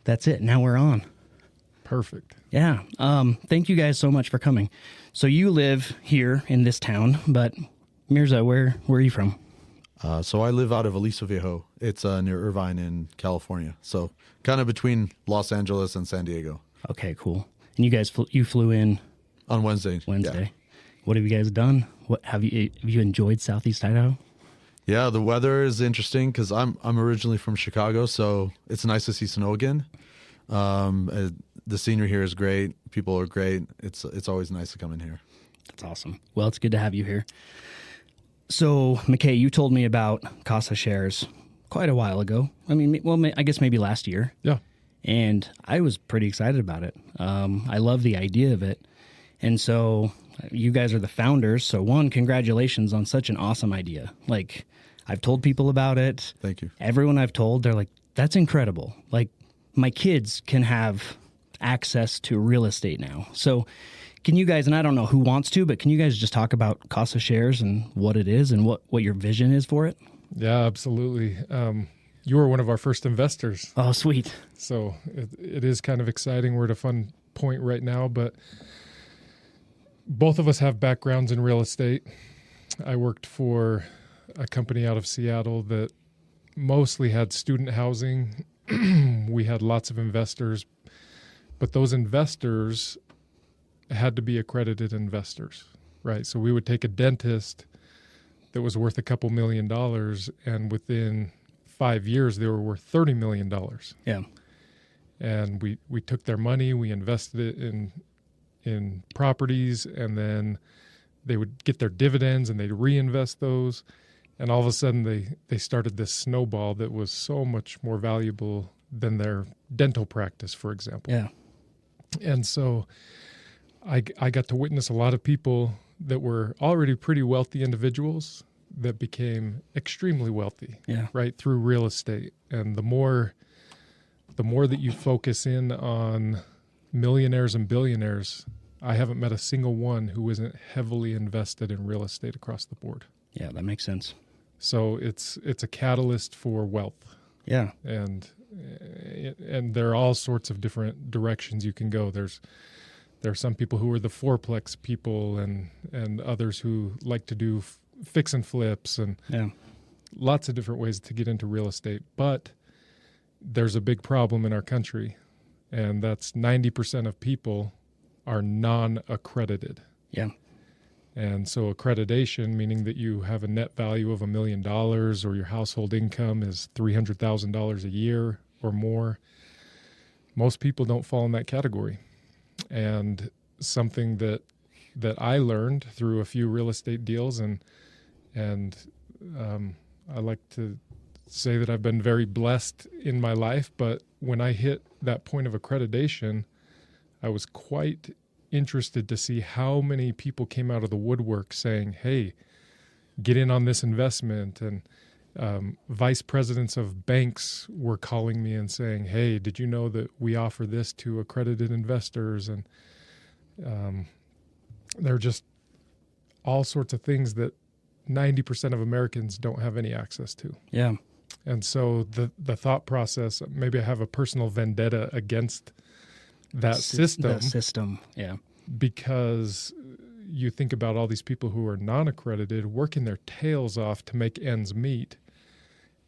That's it. Now we're on. Perfect. Yeah. Thank you guys so much for coming. So you live here in this town, but Mirza, where are you from? So I live out of Aliso Viejo. It's near Irvine in California. So kind of between Los Angeles and San Diego. Okay, cool. And you guys, you flew in On Wednesday. Wednesday. Yeah. What have you guys done? What have you enjoyed Southeast Idaho? Yeah, the weather is interesting because I'm originally from Chicago, so it's nice to see snow again. The scenery here is great. People are great. It's always nice to come in here. That's awesome. Well, it's good to have you here. So, McKay, you told me about Casa Shares quite a while ago. I mean, well, I guess maybe last year. Yeah. And I was pretty excited about it. I love the idea of it. And so you guys are the founders. So one, congratulations on such an awesome idea. Like, I've told people about it. Thank you. Everyone I've told, they're like, that's incredible. Like, my kids can have access to real estate now. So can you guys, and I don't know who wants to, but can you guys just talk about Casa Shares and what it is and what your vision is for it? Yeah, absolutely. You were one of our first investors. Oh, sweet. So it is kind of exciting. We're at a fun point right now, but both of us have backgrounds in real estate. I worked for a company out of Seattle that mostly had student housing. We had lots of investors, but those investors had to be accredited investors, right? So we would take a dentist that was worth a couple $1 million, and within 5 years, they were worth $30 million. Yeah. And we took their money, we invested it in properties, and then they would get their dividends and they'd reinvest those. And all of a sudden they started this snowball that was so much more valuable than their dental practice, for example. Yeah. And so I got to witness a lot of people that were already pretty wealthy individuals that became extremely wealthy, Yeah. right, through real estate. And the more that you focus in on millionaires and billionaires, I haven't met a single one who isn't heavily invested in real estate across the board. Yeah, that makes sense. So it's a catalyst for wealth. Yeah. And there are all sorts of different directions you can go. There are some people who are the fourplex people and others who like to do fix and flips and lots of different ways to get into real estate. But there's a big problem in our country, and that's 90% of people are non-accredited. Yeah. And so accreditation, meaning that you have a net value of $1 million or your household income is $300,000 a year or more, most people don't fall in that category. And something that I learned through a few real estate deals, and I like to say that I've been very blessed in my life, but when I hit that point of accreditation, I was quite interested to see how many people came out of the woodwork saying, hey, get in on this investment. And vice presidents of banks were calling me and saying, hey, did you know that we offer this to accredited investors? And there are just all sorts of things that 90% of Americans don't have any access to. Yeah. And so the thought process, maybe I have a personal vendetta against that system. Yeah. Because you think about all these people who are non-accredited working their tails off to make ends meet,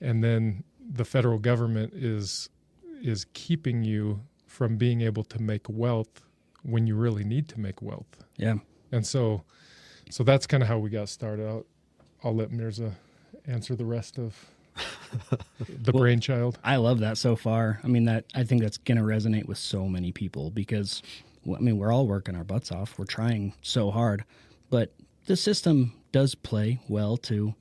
and then the federal government is keeping you from being able to make wealth when you really need to make wealth. Yeah. And so that's kind of how we got started. I'll let Mirza answer the rest of the brainchild. I love that so far. I mean, I think that's going to resonate with so many people because, I mean, we're all working our butts off. We're trying so hard, but the system does play well to,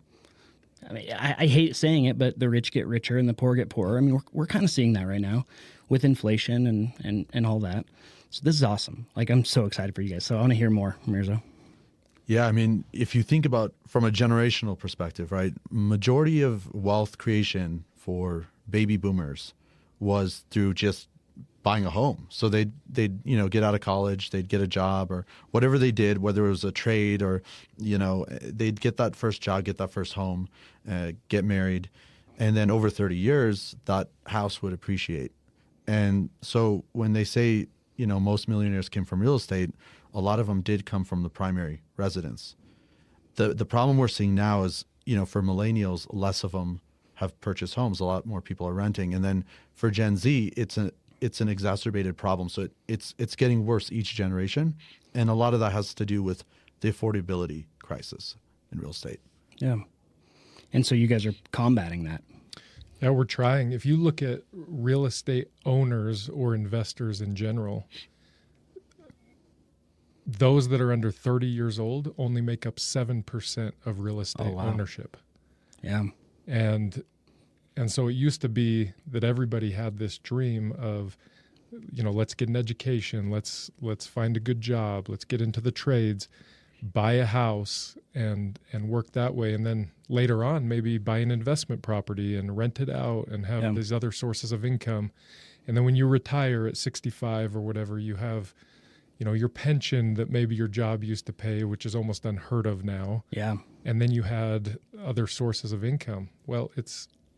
I mean, I hate saying it, but the rich get richer and the poor get poorer. I mean, we're kind of seeing that right now with inflation and all that. So this is awesome. Like, I'm so excited for you guys. So I want to hear more, Mirza. Yeah, I mean, if you think about from a generational perspective, right, majority of wealth creation for baby boomers was through just buying a home. So they'd get out of college, they'd get a job or whatever they did, whether it was a trade or, they'd get that first job, get that first home, get married. And then over 30 years, that house would appreciate. And so when they say, most millionaires came from real estate, a lot of them did come from the primary residence. The problem we're seeing now is, for millennials, less of them have purchased homes. A lot more people are renting. And then for Gen Z, it's an exacerbated problem. So it's getting worse each generation. And a lot of that has to do with the affordability crisis in real estate. Yeah. And so you guys are combating that. Yeah, we're trying. If you look at real estate owners or investors in general, those that are under 30 years old only make up 7% of real estate ownership. Yeah. And so it used to be that everybody had this dream of, let's get an education, let's find a good job, let's get into the trades, buy a house and work that way. And then later on, maybe buy an investment property and rent it out and have these other sources of income. And then when you retire at 65 or whatever, you have, your pension that maybe your job used to pay, which is almost unheard of now. Yeah. And then you had other sources of income. Well,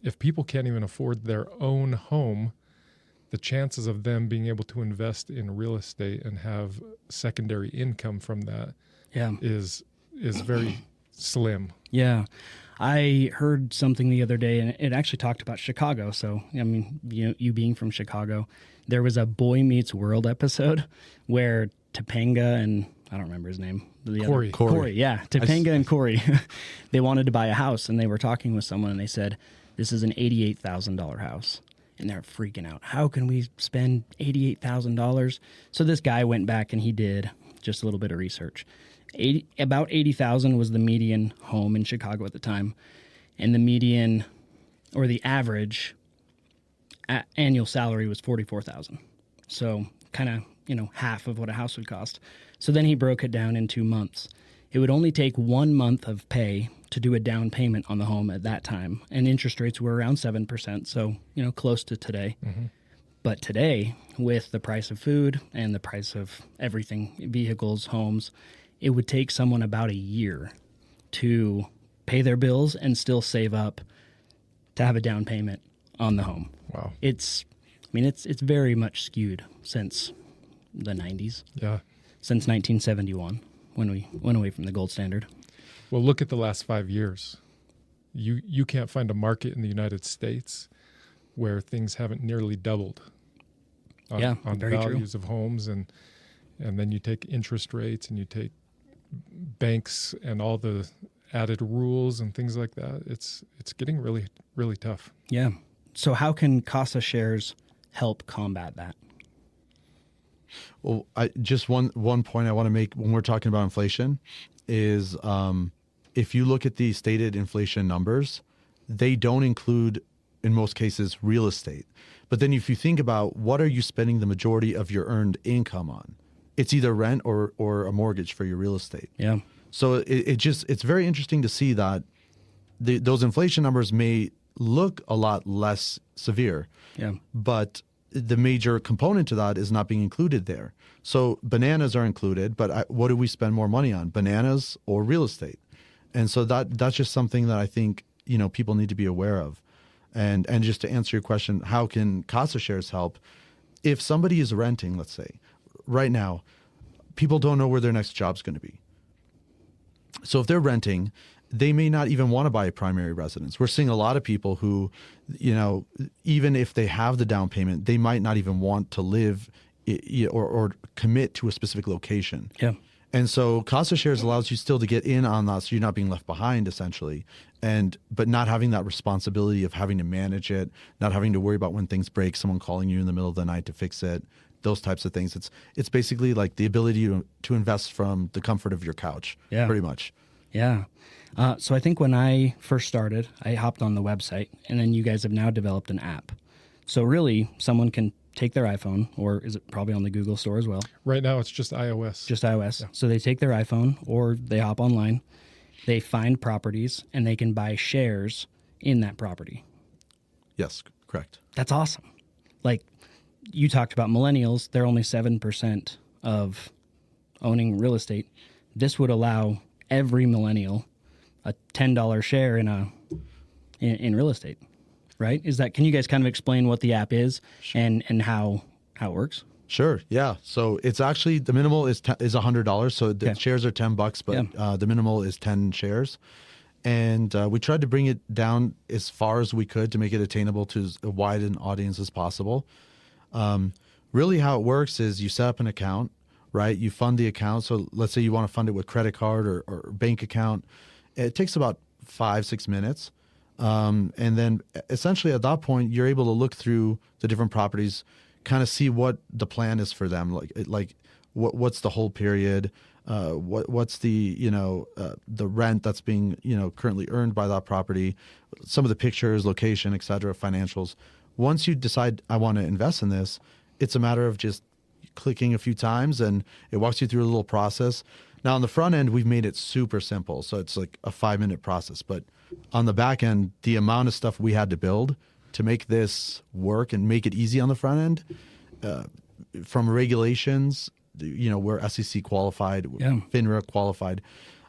if people can't even afford their own home, the chances of them being able to invest in real estate and have secondary income from that is very slim. Yeah. I heard something the other day, and it actually talked about Chicago. So, I mean, you being from Chicago, there was a Boy Meets World episode where Topanga and I don't remember his name. Corey. Yeah. Topanga and Corey, they wanted to buy a house, and they were talking with someone, and they said, this is an $88,000 house. And they're freaking out. How can we spend $88,000? So this guy went back and he did just a little bit of research. About $80,000 was the median home in Chicago at the time. And the median or the average annual salary was $44,000. So kind of, half of what a house would cost. So then he broke it down in 2 months. It would only take 1 month of pay to do a down payment on the home at that time. And interest rates were around 7%, so, close to today. Mm-hmm. But today, with the price of food and the price of everything, vehicles, homes, it would take someone about a year to pay their bills and still save up to have a down payment on the home. Wow. It's very much skewed since the 90s. Yeah. Since 1971, when we went away from the gold standard. Well, look at the last 5 years. You can't find a market in the United States where things haven't nearly doubled on very values true. of homes, and then you take interest rates and you take banks and all the added rules and things like that. It's getting really, really tough. Yeah. So how can Casa Shares help combat that? Well, just one point I want to make when we're talking about inflation is if you look at the stated inflation numbers, they don't include, in most cases, real estate. But then if you think about what are you spending the majority of your earned income on, it's either rent or a mortgage for your real estate. Yeah. So it's very interesting to see that those inflation numbers may look a lot less severe. Yeah. But the major component to that is not being included there. So bananas are included, but what do we spend more money on, bananas or real estate? And so that's just something that I think, people need to be aware of. And just to answer your question, how can Casa Shares help? If somebody is renting, let's say, right now, people don't know where their next job's going to be. So if they're renting, they may not even want to buy a primary residence. We're seeing a lot of people who, even if they have the down payment, they might not even want to live or commit to a specific location. Yeah. And so Casa Shares allows you still to get in on that, so you're not being left behind, essentially, but not having that responsibility of having to manage it, not having to worry about when things break, someone calling you in the middle of the night to fix it, those types of things. It's basically like the ability to invest from the comfort of your couch, pretty much. Yeah. So I think when I first started, I hopped on the website, and then you guys have now developed an app. So really, someone can take their iPhone, or is it probably on the Google Store as well? Right now, it's just iOS. Just iOS. Yeah. So they take their iPhone, or they hop online, they find properties, and they can buy shares in that property. Yes, correct. That's awesome. Like you talked about millennials, they're only 7% of owning real estate. This would allow every millennial a $10 share in real estate. right? Can you guys kind of explain what the app is and how it works? Sure. Yeah. So it's actually the minimal is $100. So the shares are $10, but the minimal is 10 shares. And we tried to bring it down as far as we could to make it attainable to as wide an audience as possible. Really how it works is you set up an account, right? You fund the account. So let's say you want to fund it with credit card or bank account. It takes about 5-6 minutes. And then essentially at that point, you're able to look through the different properties, kind of see what the plan is for them. Like what's the whole period? What's the, the rent that's being, currently earned by that property, some of the pictures, location, et cetera, financials. Once you decide I want to invest in this, it's a matter of just clicking a few times and it walks you through a little process. Now on the front end, we've made it super simple. So it's like a 5-minute process, but on the back end, the amount of stuff we had to build to make this work and make it easy on the front end, from regulations, we're SEC qualified, FINRA qualified,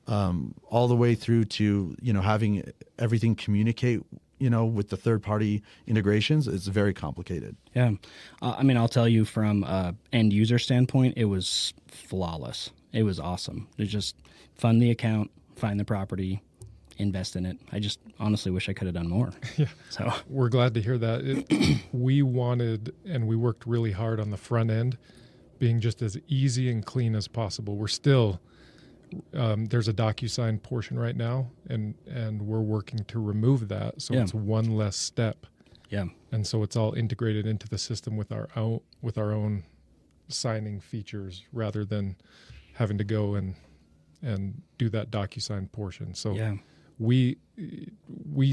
all the way through to, having everything communicate, with the third-party integrations. It's very complicated. Yeah. I'll tell you from an end user standpoint, it was flawless. It was awesome. It just fund the account, find the property, invest in it. I just honestly wish I could have done more. Yeah. So we're glad to hear that. We wanted, and we worked really hard on the front end, being just as easy and clean as possible. We're still, there's a DocuSign portion right now, and we're working to remove that. So it's one less step. Yeah. And so it's all integrated into the system with our own signing features rather than having to go and do that DocuSign portion. So we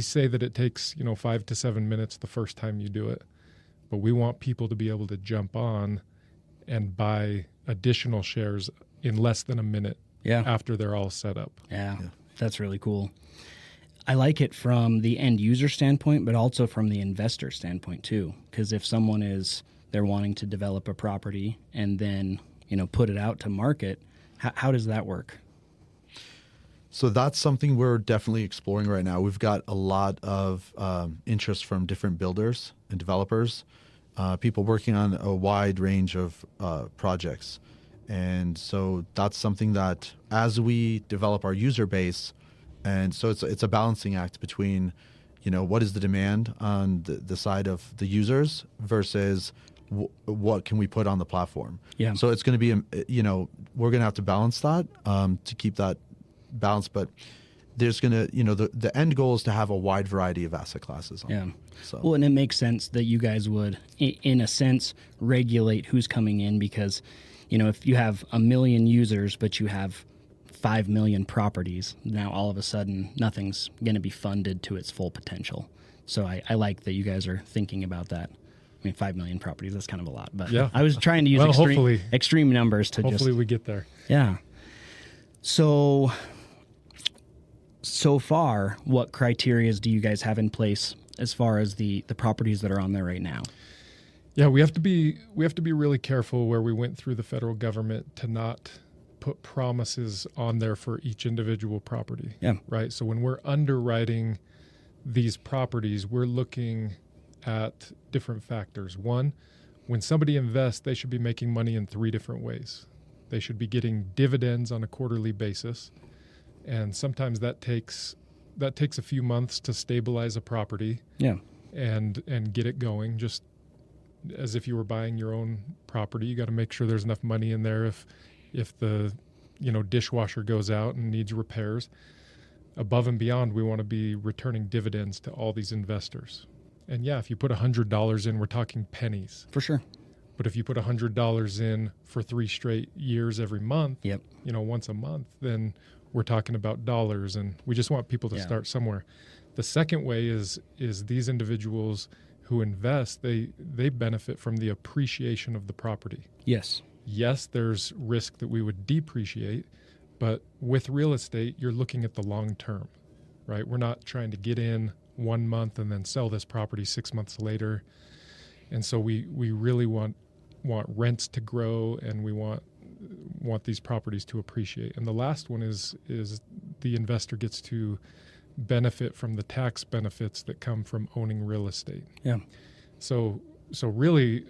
say that it takes 5 to 7 minutes the first time you do it, but we want people to be able to jump on and buy additional shares in less than a minute after they're all set up. Yeah, that's really cool. I like it from the end user standpoint, but also from the investor standpoint too. Because if someone they're wanting to develop a property and then, put it out to market, how does that work? So that's something we're definitely exploring right now. We've got a lot of interest from different builders and developers, people working on a wide range of projects. And so that's something that as we develop our user base, and so it's a balancing act between, what is the demand on the side of the users versus what can we put on the platform. Yeah. So it's going to be, we're going to have to balance that to keep that balance, but there's going to, the end goal is to have a wide variety of asset classes on. Yeah. So. Well, and it makes sense that you guys would, in a sense, regulate who's coming in because, if you have 1 million users, but you have 5 million properties, now all of a sudden nothing's going to be funded to its full potential. So I like that you guys are thinking about that. 5 million properties, that's kind of a lot, but I was trying to use extreme numbers to hopefully we get there. Yeah. So far, what criteria do you guys have in place as far as the properties that are on there right now? Yeah, we have to be really careful where we went through the federal government to not put promises on there for each individual property. Yeah. Right. So when we're underwriting these properties, we're looking at different factors. One, when somebody invests, they should be making money in 3 different ways. They should be getting dividends on a quarterly basis. And sometimes that takes a few months to stabilize a property. Yeah. And get it going. Just as if you were buying your own property, you got to make sure there's enough money in there if the dishwasher goes out and needs repairs. Above and beyond, we want to be returning dividends to all these investors. And if you put $100 in, we're talking pennies. For sure. But if you put $100 in for 3 straight years every month, once a month, then we're talking about dollars. And we just want people to start somewhere. The second way is these individuals who invest, they benefit from the appreciation of the property. Yes. Yes, there's risk that we would depreciate, but with real estate, you're looking at the long term, right? We're not trying to get in 1 month and then sell this property 6 months later. And so we really want rents to grow, and we want these properties to appreciate. And the last one is the investor gets to benefit from the tax benefits that come from owning real estate. Yeah. So really,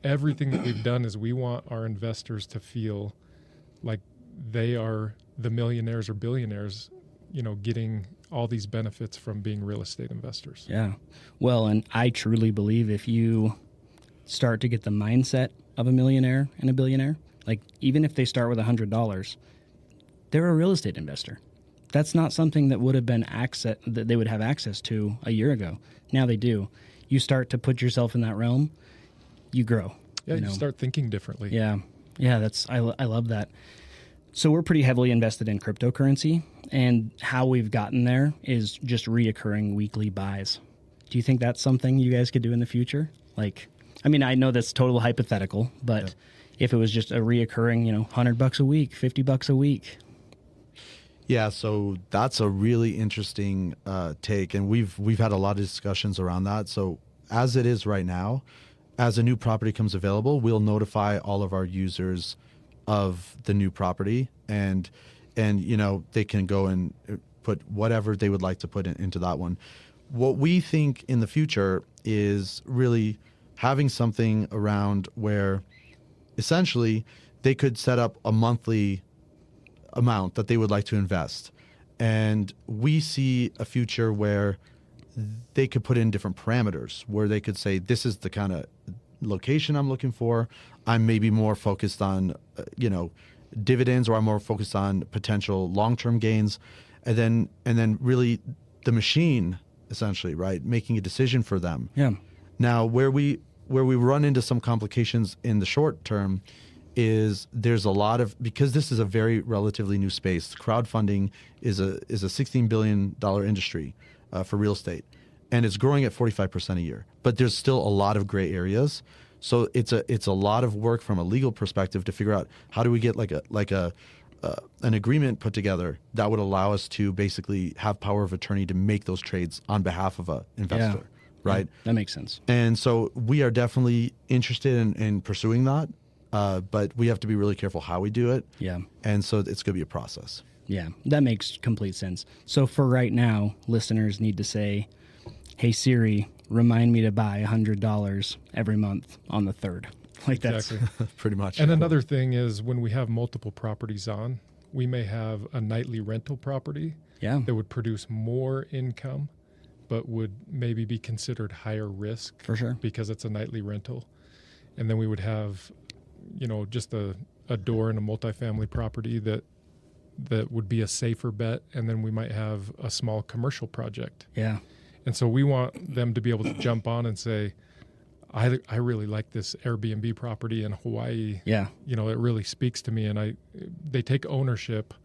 everything that we've done is we want our investors to feel like they are the millionaires or billionaires, getting all these benefits from being real estate investors. Yeah. Well, and I truly believe if you start to get the mindset of a millionaire and a billionaire, like even if they start with $100, they're a real estate investor. That's not something that would have been that they would have access to a year ago. Now they do. You start to put yourself in that realm, you grow. Yeah, you start thinking differently. Yeah. Yeah, I love that. So we're pretty heavily invested in cryptocurrency, and how we've gotten there is just reoccurring weekly buys. Do you think that's something you guys could do in the future? Like, I mean, I know that's total hypothetical, but if it was just a reoccurring, $100 a week, $50 a week. Yeah, so that's a really interesting take, and we've had a lot of discussions around that. So as it is right now, as a new property comes available, we'll notify all of our users of the new property, and they can go and put whatever they would like to put into that one. What we think in the future is really having something around where essentially they could set up a monthly amount that they would like to invest. And we see a future where they could put in different parameters, where they could say, this is the kind of location I'm looking for. I'm maybe more focused on, dividends, or I'm more focused on potential long-term gains. And then really the machine, essentially, right, making a decision for them. Yeah. Now, where we run into some complications in the short term is there's a lot of, because this is a very relatively new space. Crowdfunding is a $16 billion industry for real estate, and it's growing at 45% a year. But there's still a lot of gray areas. So it's a lot of work from a legal perspective to figure out how do we get an agreement put together that would allow us to basically have power of attorney to make those trades on behalf of an investor. Yeah. Right? Yeah, that makes sense. And so we are definitely interested in pursuing that. But we have to be really careful how we do it. Yeah. And so it's going to be a process. Yeah, that makes complete sense. So for right now, listeners need to say, hey, Siri, remind me to buy $100 every month on the 3rd. Like that's exactly. Pretty much. And another thing is when we have multiple properties on, we may have a nightly rental property that would produce more income, but would maybe be considered higher risk. For sure. Because it's a nightly rental. And then we would have just a door in a multifamily property that would be a safer bet. And then we might have a small commercial project. Yeah. And so we want them to be able to jump on and say, I really like this Airbnb property in Hawaii. Yeah. It really speaks to me. And they take ownership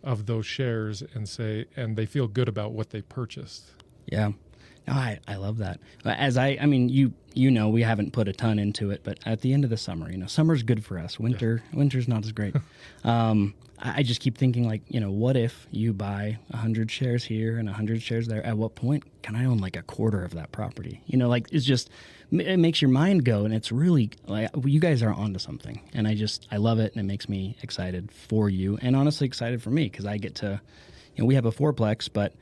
of those shares and they feel good about what they purchased. Yeah. No, I love that. We haven't put a ton into it, but at the end of the summer, summer's good for us. Winter's not as great. I just keep thinking what if you buy 100 shares here and 100 shares there? At what point can I own a quarter of that property? It's just, it makes your mind go, and it's really you guys are onto something. And I love it. And it makes me excited for you, and honestly excited for me, because I get to, we have a fourplex, but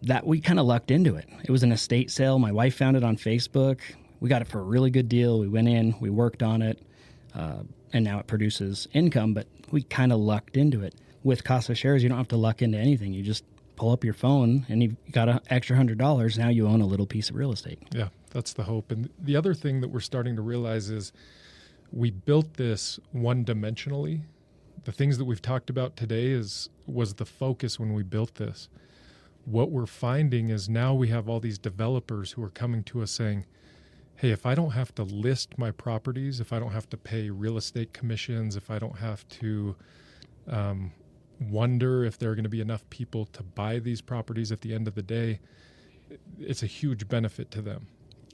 that we kind of lucked into it. It was an estate sale. My wife found it on Facebook. We got it for a really good deal. We went in, we worked on it, and now it produces income, but we kind of lucked into it. With Casa Shares, you don't have to luck into anything. You just pull up your phone and you've got an extra $100. Now you own a little piece of real estate. Yeah, that's the hope. And the other thing that we're starting to realize is we built this one-dimensionally. The things that we've talked about today was the focus when we built this. What we're finding is now we have all these developers who are coming to us saying, hey, if I don't have to list my properties, if I don't have to pay real estate commissions, if I don't have to wonder if there are going to be enough people to buy these properties at the end of the day, it's a huge benefit to them.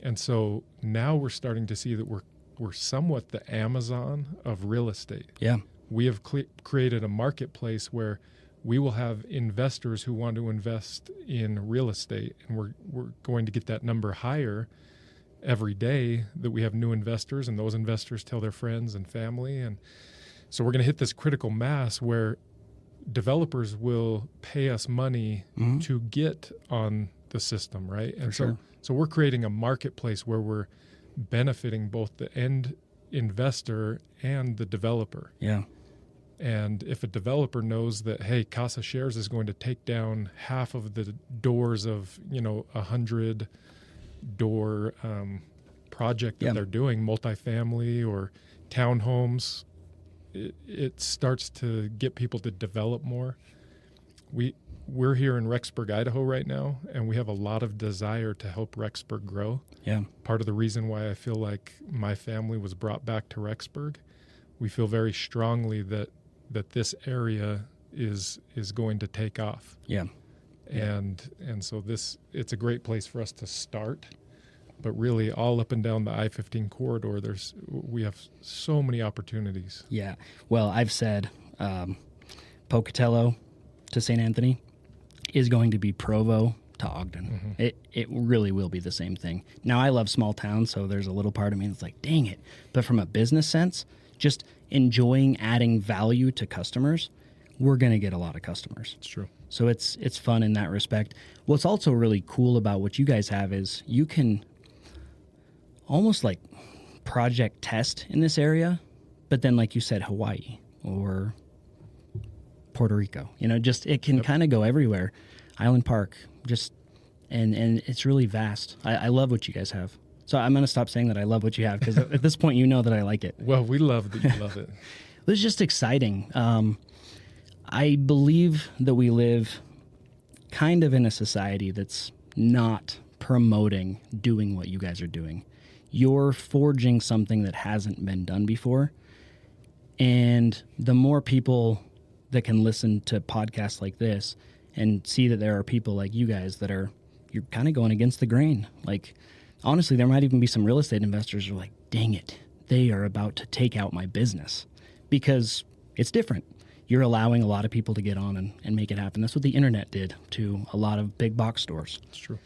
And so now we're starting to see that we're somewhat the Amazon of real estate. Yeah. We have created a marketplace where we will have investors who want to invest in real estate, and we're going to get that number higher every day that we have new investors, and those investors tell their friends and family. And so we're going to hit this critical mass where developers will pay us money to get on the system, right? And so we're creating a marketplace where we're benefiting both the end investor and the developer. Yeah. And if a developer knows that, hey, Casa Shares is going to take down half of the doors of, 100-door project that they're doing, multifamily or townhomes, it starts to get people to develop more. We're here in Rexburg, Idaho right now, and we have a lot of desire to help Rexburg grow. Yeah. Part of the reason why I feel like my family was brought back to Rexburg, we feel very strongly that this area is going to take off. Yeah. And so it's a great place for us to start. But really, all up and down the I-15 corridor, we have so many opportunities. Yeah. Well, I've said Pocatello to St. Anthony is going to be Provo to Ogden. It really will be the same thing. Now, I love small towns, so there's a little part of me that's like, dang it. But from a business sense, just enjoying adding value to customers, we're going to get a lot of customers. It's true. So it's fun in that respect. What's also really cool about what you guys have is you can almost like project test in this area, but then like you said, Hawaii or Puerto Rico, just it can kind of go everywhere. Island Park, and it's really vast. I love what you guys have. So I'm going to stop saying that I love what you have because at this point, that I like it. Well, we love that you love it. It was just exciting. I believe that we live kind of in a society that's not promoting doing what you guys are doing. You're forging something that hasn't been done before. And the more people that can listen to podcasts like this and see that there are people like you guys you're kind of going against the grain. Like, honestly, there might even be some real estate investors who are like, dang it, they are about to take out my business because it's different. You're allowing a lot of people to get on and make it happen. That's what the internet did to a lot of big box stores. It's true.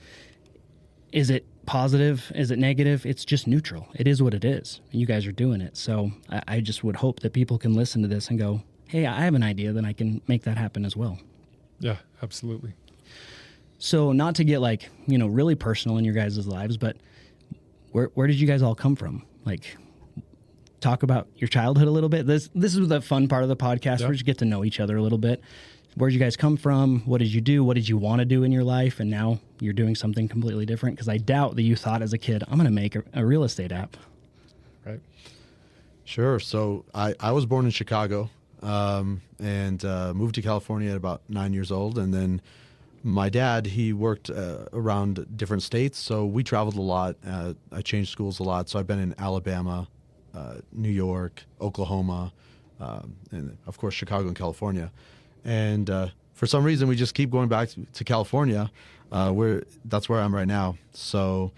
Is it positive? Is it negative? It's just neutral. It is what it is. And you guys are doing it. So I just would hope that people can listen to this and go, hey, I have an idea, then I can make that happen as well. Yeah, absolutely. So not to get really personal in your guys' lives, but where did you guys all come from? Like, talk about your childhood a little bit. This is the fun part of the podcast where you get to know each other a little bit. Where did you guys come from? What did you do? What did you want to do in your life? And now you're doing something completely different because I doubt that you thought as a kid, I'm going to make a real estate app. Right. Sure. So I was born in Chicago and moved to California at about 9 years old. And then my dad, he worked around different states. So we traveled a lot. I changed schools a lot. So I've been in Alabama, New York, Oklahoma, and of course, Chicago and California. And for some reason, we just keep going back to California, that's where I'm right now. So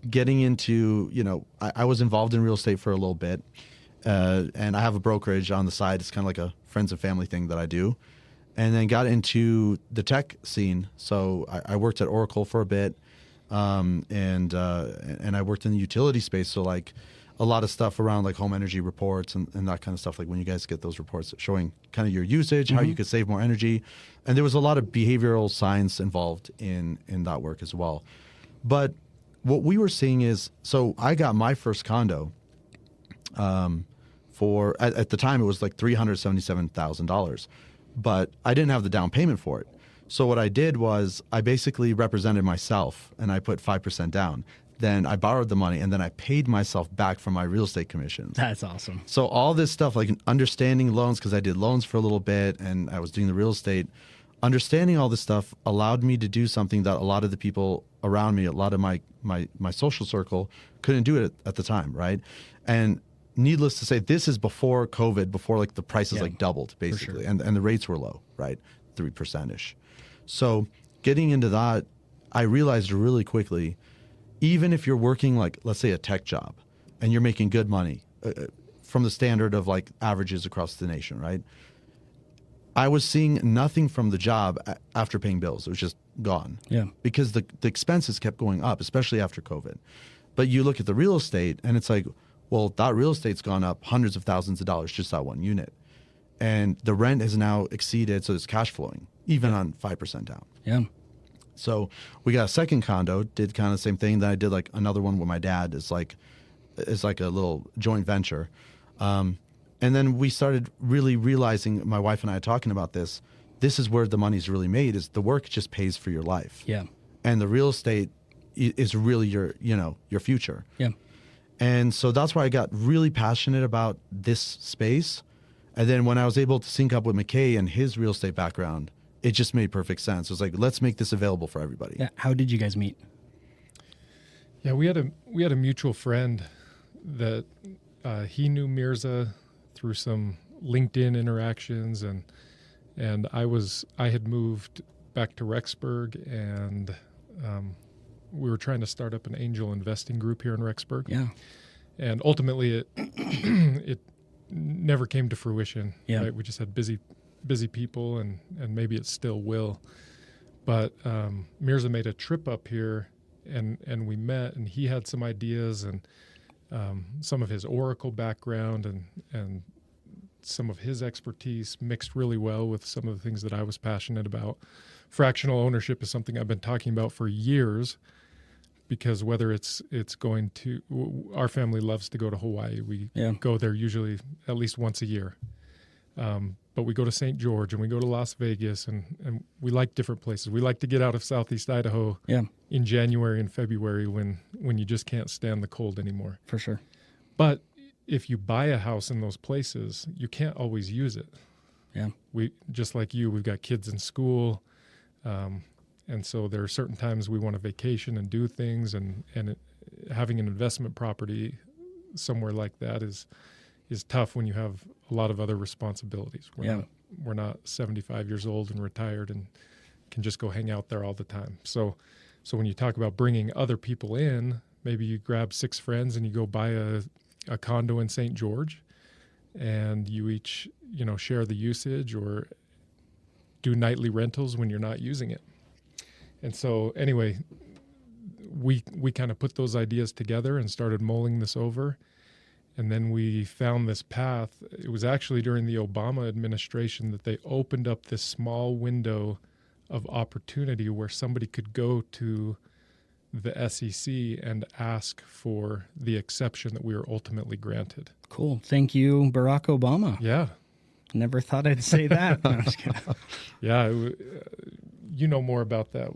getting into, I was involved in real estate for a little bit, and I have a brokerage on the side. It's kind of like a friends and family thing that I do. And then got into the tech scene. So I worked at Oracle for a bit, and I worked in the utility space. So like a lot of stuff around like home energy reports and that kind of stuff. Like when you guys get those reports showing kind of your usage, how you could save more energy. And there was a lot of behavioral science involved in that work as well. But what we were seeing is, so I got my first condo for, at the time it was like $377,000, but I didn't have the down payment for it. So what I did was I basically represented myself and I put 5% down. Then I borrowed the money and then I paid myself back from my real estate commissions. That's awesome. So all this stuff, like understanding loans, because I did loans for a little bit and I was doing the real estate, understanding all this stuff allowed me to do something that a lot of the people around me, a lot of my social circle couldn't do it at the time, right? And needless to say, this is before COVID, before like the prices like doubled basically, and the rates were low, right? 3%-ish. So getting into that, I realized really quickly, even if you're working like, let's say a tech job and you're making good money from the standard of like averages across the nation, right? I was seeing nothing from the job after paying bills. It was just gone. Yeah. Because the expenses kept going up, especially after COVID. But you look at the real estate and it's like, well, that real estate's gone up hundreds of thousands of dollars, just that one unit. and the rent is now exceeded, so it's cash flowing even on 5% down. Yeah. So we got a second condo, did kind of the same thing. Then I did like another one with my dad. It's like a little joint venture. And then we started really realizing, my wife and I talking about this. This is where the money's really made. Is the work just pays for your life. Yeah. And the real estate is really your future. Yeah. And so that's why I got really passionate about this space. And then when I was able to sync up with McKay and his real estate background, it just made perfect sense. It was like, let's make this available for everybody. Yeah. How did you guys meet? Yeah, we had a mutual friend that he knew Mirza through some LinkedIn interactions, and I had moved back to Rexburg, and we were trying to start up an angel investing group here in Rexburg. Yeah. And ultimately it it never came to fruition. Yeah. Right? We just had busy people, and maybe it still will. But Mirza made a trip up here, and we met, and he had some ideas, and some of his Oracle background and some of his expertise mixed really well with some of the things that I was passionate about. Fractional ownership is something I've been talking about for years, because whether it's going to, our family loves to go to Hawaii. We go there usually at least once a year. But we go to St. George and we go to Las Vegas, and we like different places. We like to get out of Southeast Idaho in January and February when you just can't stand the cold anymore. For sure. But if you buy a house in those places, you can't always use it. Yeah. We, just like you, we've got kids in school. And so there are certain times we want to vacation and do things, and having an investment property somewhere like that is tough when you have a lot of other responsibilities. We're not 75 years old and retired and can just go hang out there all the time. So when you talk about bringing other people in, maybe you grab 6 friends and you go buy a condo in St. George, and you each, share the usage or do nightly rentals when you're not using it. And so anyway, we kind of put those ideas together and started mulling this over. And then we found this path. It was actually during the Obama administration that they opened up this small window of opportunity where somebody could go to the SEC and ask for the exception that we were ultimately granted. Cool. Thank you, Barack Obama. Yeah. Never thought I'd say that. No, I'm just kidding. Yeah. You know more about that.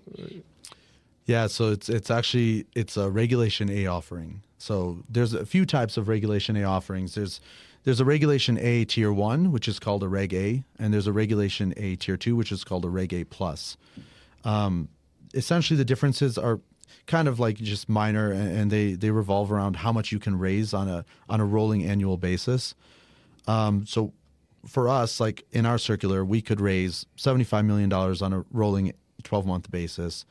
Yeah, so it's a Regulation A offering. So there's a few types of Regulation A offerings. There's a Regulation A Tier 1, which is called a Reg A, and there's a Regulation A Tier 2, which is called a Reg A+. Essentially, the differences are kind of like just minor, and they revolve around how much you can raise on a rolling annual basis. So for us, like in our circular, we could raise $75 million on a rolling 12-month basis,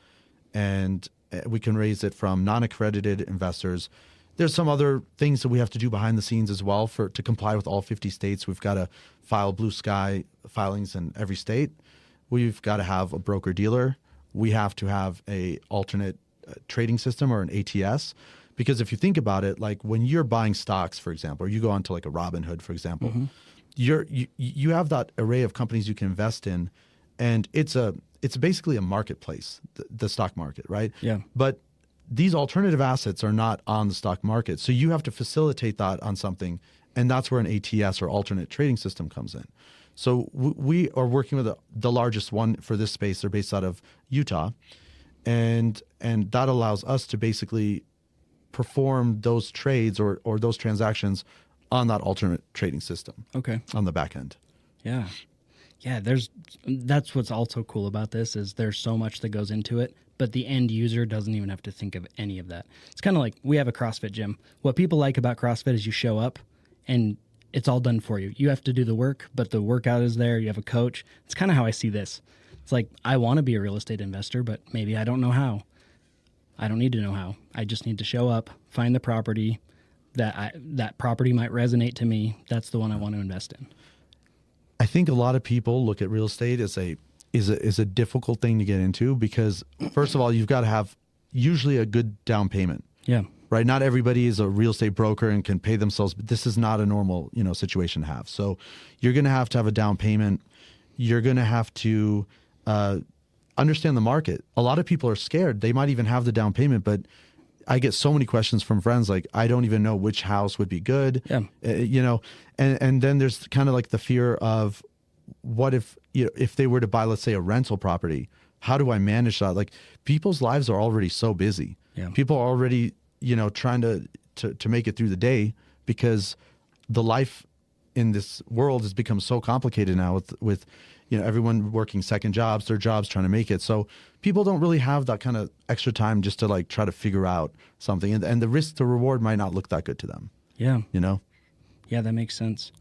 and we can raise it from non-accredited investors. There's some other things that we have to do behind the scenes as well to comply with all 50 states. We've got to file blue sky filings in every state. We've got to have a broker dealer. We have to have a alternate trading system or an ATS. Because if you think about it, like when you're buying stocks, for example, or you go onto like a Robinhood, for example, you have that array of companies you can invest in, and it's basically a marketplace, the stock market, right? Yeah. But these alternative assets are not on the stock market, so you have to facilitate that on something, and that's where an ATS or alternate trading system comes in. So we are working with the largest one for this space. They're based out of Utah, and that allows us to basically perform those trades or those transactions on that alternate trading system. Okay. On the back end. Yeah. Yeah, that's what's also cool about this is there's so much that goes into it, but the end user doesn't even have to think of any of that. It's kind of like we have a CrossFit gym. What people like about CrossFit is you show up and it's all done for you. You have to do the work, but the workout is there. You have a coach. It's kind of how I see this. It's like I want to be a real estate investor, but maybe I don't know how. I don't need to know how. I just need to show up, find the property that property might resonate to me. That's the one I want to invest in. I think a lot of people look at real estate as a difficult thing to get into because, first of all, you've got to have usually a good down payment. Yeah. right? Not everybody is a real estate broker and can pay themselves, but this is not a normal, situation to have. So you're going to have a down payment. You're going to have to understand the market. A lot of people are scared. They might even have the down payment, but I get so many questions from friends like, I don't even know which house would be good. Yeah. And then there's kind of like the fear of what if they were to buy, let's say, a rental property, how do I manage that? Like, people's lives are already so busy. Yeah. People are already, trying to make it through the day, because the life in this world has become so complicated now with everyone working second jobs, third jobs, trying to make it. So people don't really have that kind of extra time just to like try to figure out something. And the risk to reward might not look that good to them. Yeah. Yeah, that makes sense.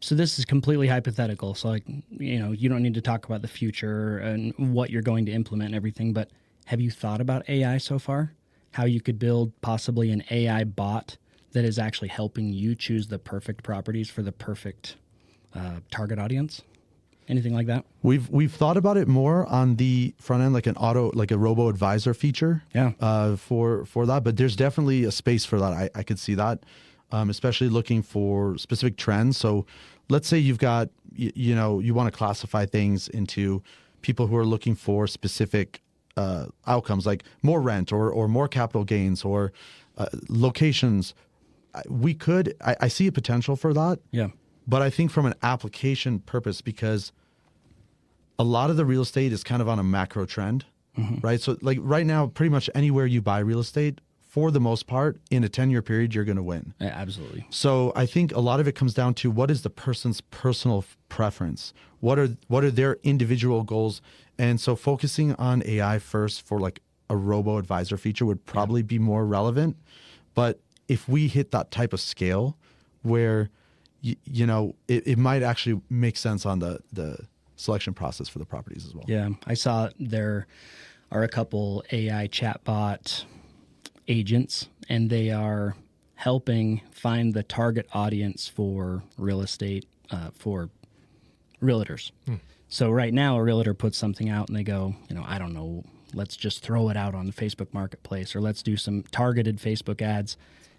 So this is completely hypothetical. So like, you don't need to talk about the future and what you're going to implement and everything, but have you thought about AI so far? How you could build possibly an AI bot that is actually helping you choose the perfect properties for the perfect target audience? Anything like that? We've thought about it more on the front end, like a robo advisor feature. Yeah. For that, but there's definitely a space for that. I could see that, especially looking for specific trends. So let's say you've got you want to classify things into people who are looking for specific outcomes, like more rent or more capital gains or locations. I see a potential for that. Yeah. But I think from an application purpose, because a lot of the real estate is kind of on a macro trend, right? So like right now, pretty much anywhere you buy real estate, for the most part, in a 10-year period, you're going to win. Yeah, absolutely. So I think a lot of it comes down to what is the person's personal preference? What are their individual goals? And so focusing on AI first for like a robo advisor feature would probably be more relevant. But if we hit that type of scale where it might actually make sense on the selection process for the properties as well. Yeah, I saw there are a couple AI chatbot agents, and they are helping find the target audience for real estate for realtors. So right now, a realtor puts something out, and they go, I don't know, let's just throw it out on the Facebook Marketplace, or let's do some targeted Facebook ads.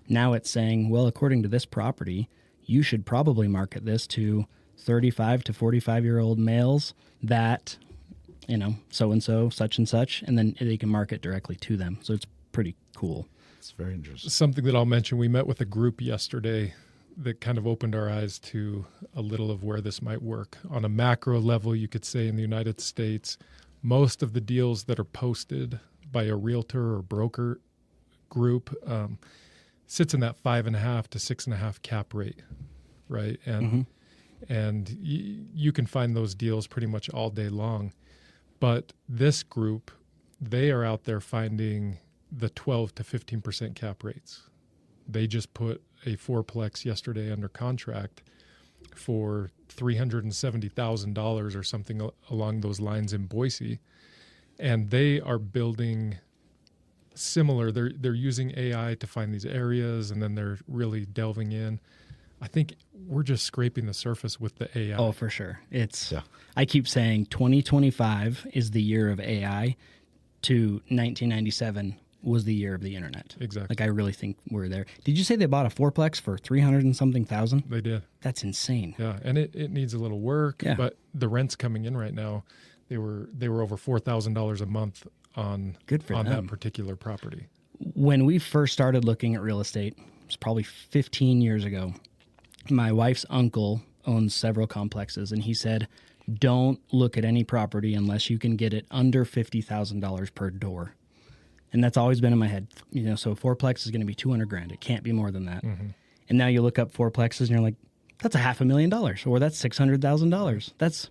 Now it's saying, well, according to this property, you should probably market this to 35 to 45-year-old males that, so-and-so, such and such, and then they can market directly to them. So it's pretty cool. It's very interesting. Something that I'll mention, we met with a group yesterday that kind of opened our eyes to a little of where this might work. On a macro level, you could say in the United States, most of the deals that are posted by a realtor or broker group sits in that 5.5 to 6.5 cap rate, right? And you can find those deals pretty much all day long. But this group, they are out there finding the 12 to 15% cap rates. They just put a fourplex yesterday under contract for $370,000 or something along those lines in Boise. And they are building similar. They're using AI to find these areas, and then they're really delving in. I think we're just scraping the surface with the AI. Oh, for sure. I keep saying 2025 is the year of AI to 1997 was the year of the internet. Exactly. Like, I really think we're there. Did you say they bought a fourplex for 300 and something thousand? They did. That's insane. Yeah, and it needs a little work, but the rent's coming in right now. They were over $4,000 a month on that particular property. When we first started looking at real estate, it was probably 15 years ago. My wife's uncle owns several complexes, and he said, don't look at any property unless you can get it under $50,000 per door. And that's always been in my head. So a fourplex is going to be $200,000. It can't be more than that. And now you look up fourplexes and you're like, that's $500,000 or that's $600,000.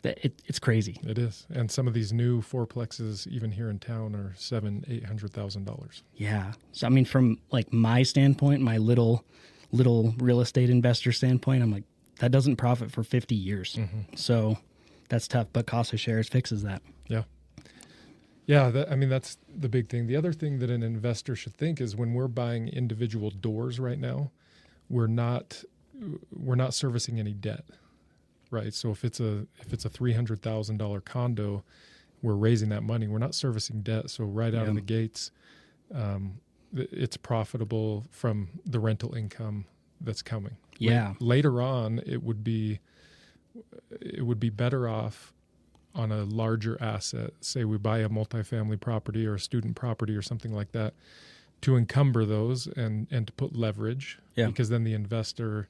It's crazy. It is. And some of these new fourplexes, even here in town, are $700,000-$800,000. Yeah. So, I mean, from like my standpoint, my little real estate investor standpoint, I'm like, that doesn't profit for 50 years. So that's tough. But Casa Shares fixes that. Yeah. Yeah. That's the big thing. The other thing that an investor should think is when we're buying individual doors right now, we're not servicing any debt. Right. So if it's a $300,000 condo, we're raising that money. We're not servicing debt. So right out of the gates, it's profitable from the rental income that's coming. Yeah. Later on, it would be better off on a larger asset. Say we buy a multifamily property or a student property or something like that, to encumber those and to put leverage, because then the investor,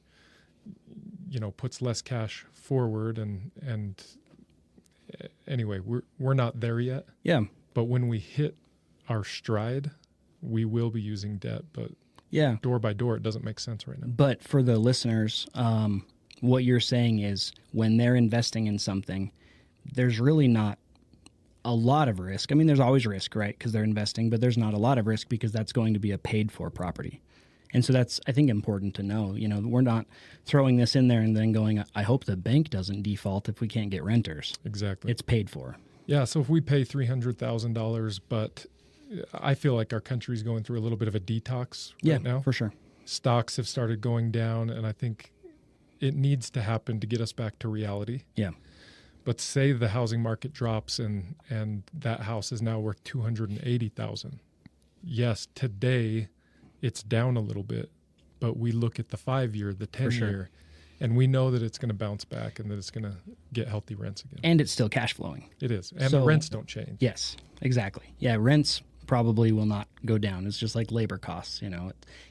puts less cash forward and anyway, we're not there yet. Yeah. But when we hit our stride, we will be using debt, but Yeah. door by door, it doesn't make sense right now. But for the listeners, what you're saying is when they're investing in something, there's really not a lot of risk. I mean, there's always risk, right? Because they're investing, but there's not a lot of risk because that's going to be a paid for property. And so that's, I think, important to know. We're not throwing this in there and then going, I hope the bank doesn't default if we can't get renters. Exactly. It's paid for. Yeah. So if we pay $300,000, but I feel like our country's going through a little bit of a detox right now. For sure. Stocks have started going down, and I think it needs to happen to get us back to reality. Yeah. But say the housing market drops and that house is now worth $280,000. Yes, today it's down a little bit, but we look at the 5-year, the 10-year, and we know that it's going to bounce back and that it's going to get healthy rents again. And it's still cash flowing. It is. And the rents don't change. Yes, exactly. Yeah, rents probably will not go down. It's just like labor costs,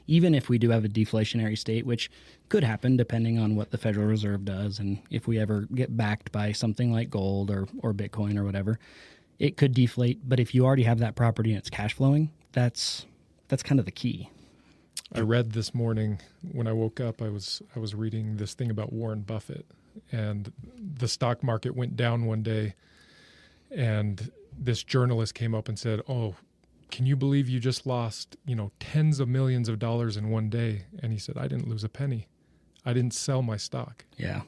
even if we do have a deflationary state, which could happen depending on what the Federal Reserve does. And if we ever get backed by something like gold or Bitcoin or whatever, it could deflate. But if you already have that property and it's cash flowing, that's kind of the key. I read this morning when I woke up, I was reading this thing about Warren Buffett, and the stock market went down one day, and this journalist came up and said, "Oh, can you believe you just lost, tens of millions of dollars in one day?" And he said, "I didn't lose a penny. I didn't sell my stock." Yeah.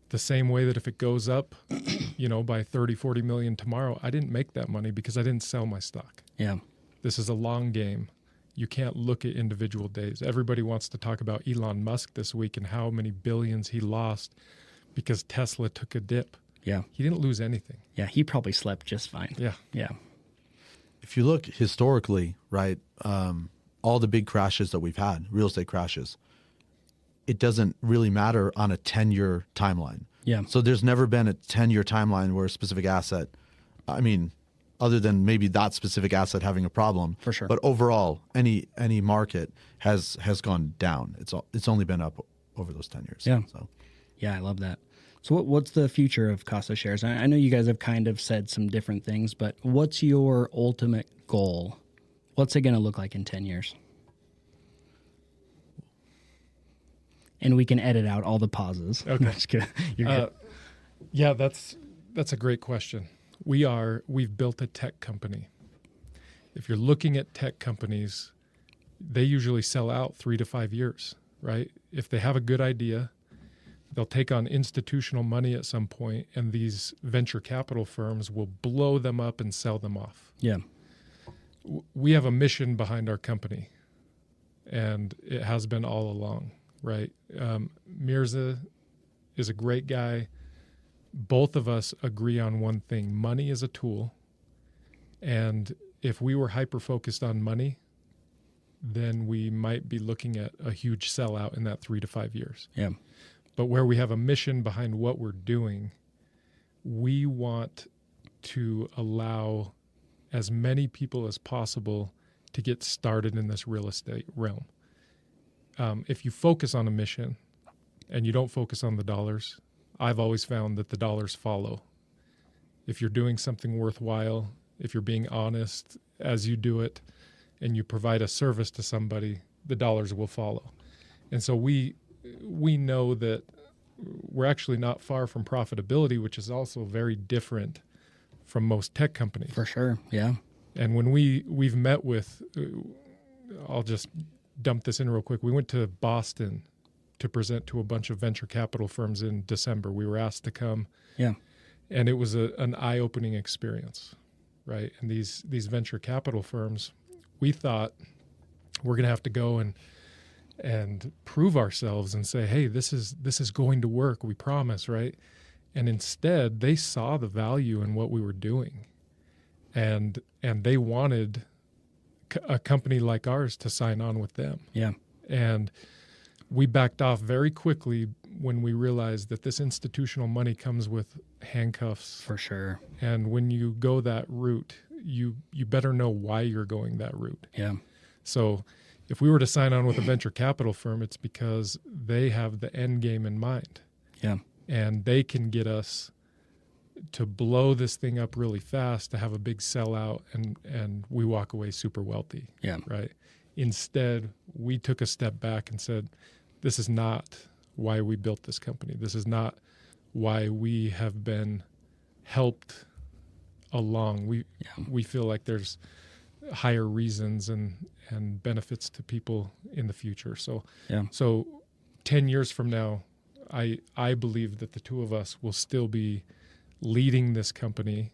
The same way that if it goes up, by 30, 40 million tomorrow, I didn't make that money because I didn't sell my stock. Yeah. This is a long game. You can't look at individual days. Everybody wants to talk about Elon Musk this week and how many billions he lost because Tesla took a dip. Yeah. He didn't lose anything. Yeah, he probably slept just fine. Yeah. Yeah. If you look historically, right, all the big crashes that we've had, real estate crashes, it doesn't really matter on a 10-year timeline. Yeah. So there's never been a 10-year timeline where a specific asset, other than maybe that specific asset having a problem. For sure. But overall, any market has gone down. It's only been up over those 10 years. Yeah. So. Yeah, I love that. So what's the future of Casa Shares? I know you guys have kind of said some different things, but what's your ultimate goal? What's it going to look like in 10 years? And we can edit out all the pauses. Okay. Just kidding. You're good. Yeah, that's a great question. We've built a tech company. If you're looking at tech companies, they usually sell out 3 to 5 years, right? If they have a good idea, they'll take on institutional money at some point, and these venture capital firms will blow them up and sell them off. Yeah. We have a mission behind our company, and it has been all along, right? Mirza is a great guy. Both of us agree on one thing. Money is a tool. And if we were hyper-focused on money, then we might be looking at a huge sellout in that 3 to 5 years. Yeah. But where we have a mission behind what we're doing, we want to allow as many people as possible to get started in this real estate realm. If you focus on a mission and you don't focus on the dollars, I've always found that the dollars follow. If you're doing something worthwhile, if you're being honest as you do it, and you provide a service to somebody, the dollars will follow. And so we know that we're actually not far from profitability, which is also very different from most tech companies. For sure. Yeah. And when we've met with, I'll just dump this in real quick. We went to Boston to present to a bunch of venture capital firms in December. We were asked to come. Yeah. And it was an eye-opening experience, right? And these venture capital firms, we thought we're going to have to go and prove ourselves and say, hey, this is going to work, we promise, right? And instead, they saw the value in what we were doing. And they wanted a company like ours to sign on with them. Yeah. And we backed off very quickly when we realized that this institutional money comes with handcuffs. For sure. And when you go that route, you better know why you're going that route. Yeah. So if we were to sign on with a venture capital firm, it's because they have the end game in mind. Yeah. And they can get us to blow this thing up really fast, to have a big sellout, and we walk away super wealthy. Yeah. Right. Instead, we took a step back and said, this is not why we built this company. This is not why we have been helped along. We feel like there's higher reasons and benefits to people in the future. So, so 10 years from now, I believe that the two of us will still be leading this company,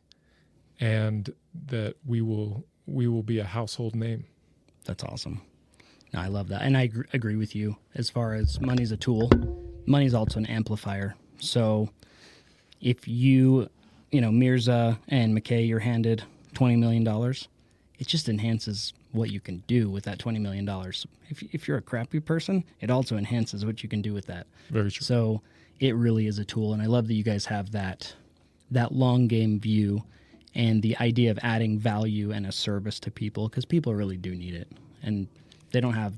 and that we will be a household name. That's awesome. No, I love that. And I agree with you as far as money's a tool. Money's also an amplifier. So if Mirza and McKay, you're handed $20 million, it just enhances what you can do with that $20 million. If you're a crappy person, it also enhances what you can do with that. Very true. So it really is a tool. And I love that you guys have that long game view and the idea of adding value and a service to people, because people really do need it. And they don't have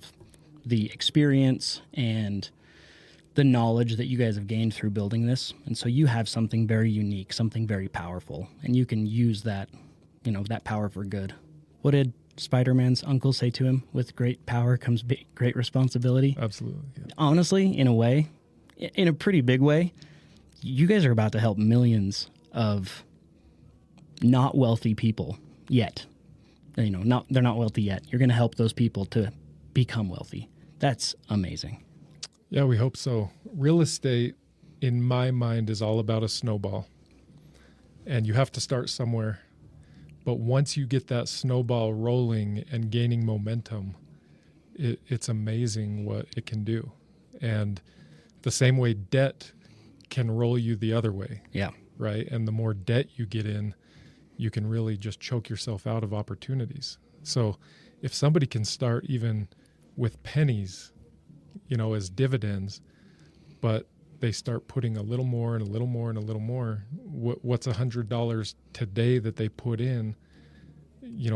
the experience and the knowledge that you guys have gained through building this. And so you have something very unique, something very powerful, and you can use that, that power for good. What did Spider-Man's uncle say to him? With great power comes great responsibility. Absolutely. Yeah. Honestly, in a pretty big way, you guys are about to help millions of not wealthy people yet. They're not wealthy yet. You're going to help those people to become wealthy. That's amazing. Yeah, we hope so. Real estate, in my mind, is all about a snowball. And you have to start somewhere. But once you get that snowball rolling and gaining momentum, it's amazing what it can do. And the same way debt can roll you the other way. Yeah. Right? And the more debt you get in, you can really just choke yourself out of opportunities. So if somebody can start even with pennies, as dividends, but they start putting a little more and a little more and a little more, what's $100 today that they put in,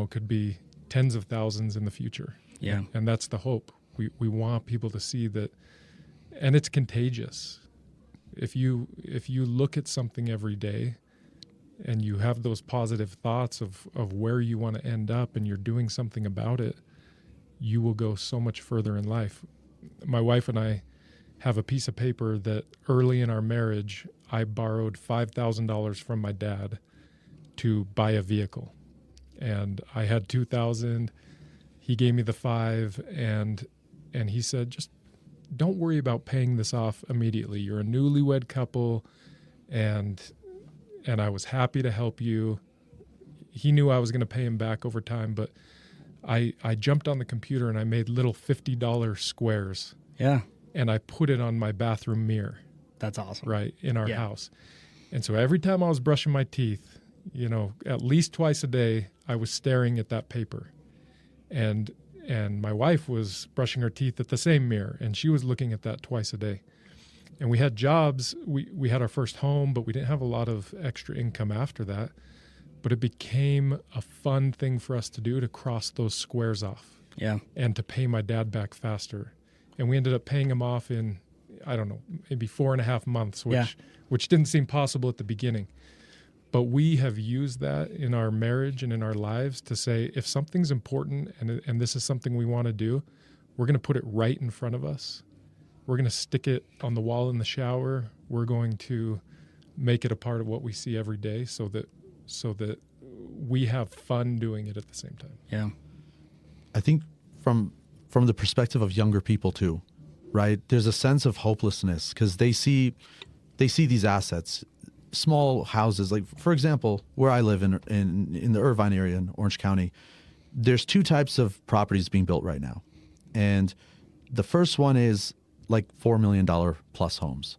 could be tens of thousands in the future. Yeah. And that's the hope. We want people to see that, and it's contagious. If you look at something every day and you have those positive thoughts of where you want to end up, and you're doing something about it, you will go so much further in life. My wife and I have a piece of paper that early in our marriage, I borrowed $5,000 from my dad to buy a vehicle. And I had $2,000. He gave me the $5,000, and he said, just don't worry about paying this off immediately. You're a newlywed couple, and I was happy to help you. He knew I was going to pay him back over time, but I jumped on the computer and I made little $50 squares. Yeah. And I put it on my bathroom mirror. That's awesome. Right, in our house. And so every time I was brushing my teeth, at least twice a day, I was staring at that paper. And my wife was brushing her teeth at the same mirror, and she was looking at that twice a day. And we had jobs. We had our first home, but we didn't have a lot of extra income after that. But it became a fun thing for us to do, to cross those squares off. Yeah. And to pay my dad back faster. And we ended up paying him off in, I don't know, maybe 4.5 months, which didn't seem possible at the beginning. But we have used that in our marriage and in our lives to say, if something's important and this is something we want to do, we're going to put it right in front of us. We're going to stick it on the wall in the shower. We're going to make it a part of what we see every day so that we have fun doing it at the same time. Yeah. I think from the perspective of younger people too, right? There's a sense of hopelessness because they see these assets, small houses. Like, for example, where I live in the Irvine area in Orange County, there's 2 types of properties being built right now. And the first one is like $4 million plus homes,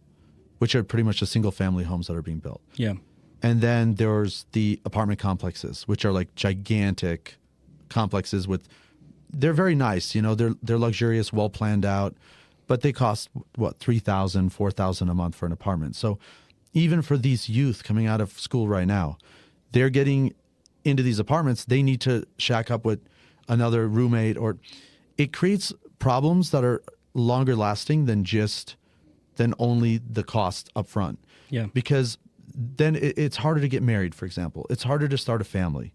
which are pretty much the single family homes that are being built. Yeah. And then there's the apartment complexes, which are like gigantic complexes with they're very nice. You know, they're luxurious, well planned out, but they cost what, $3,000, $4,000 a month for an apartment. So even for these youth coming out of school right now, they're getting into these apartments. They need to shack up with another roommate, or it creates problems that are longer lasting than only the cost up front. Yeah. Because then it's harder to get married, for example. It's harder to start a family.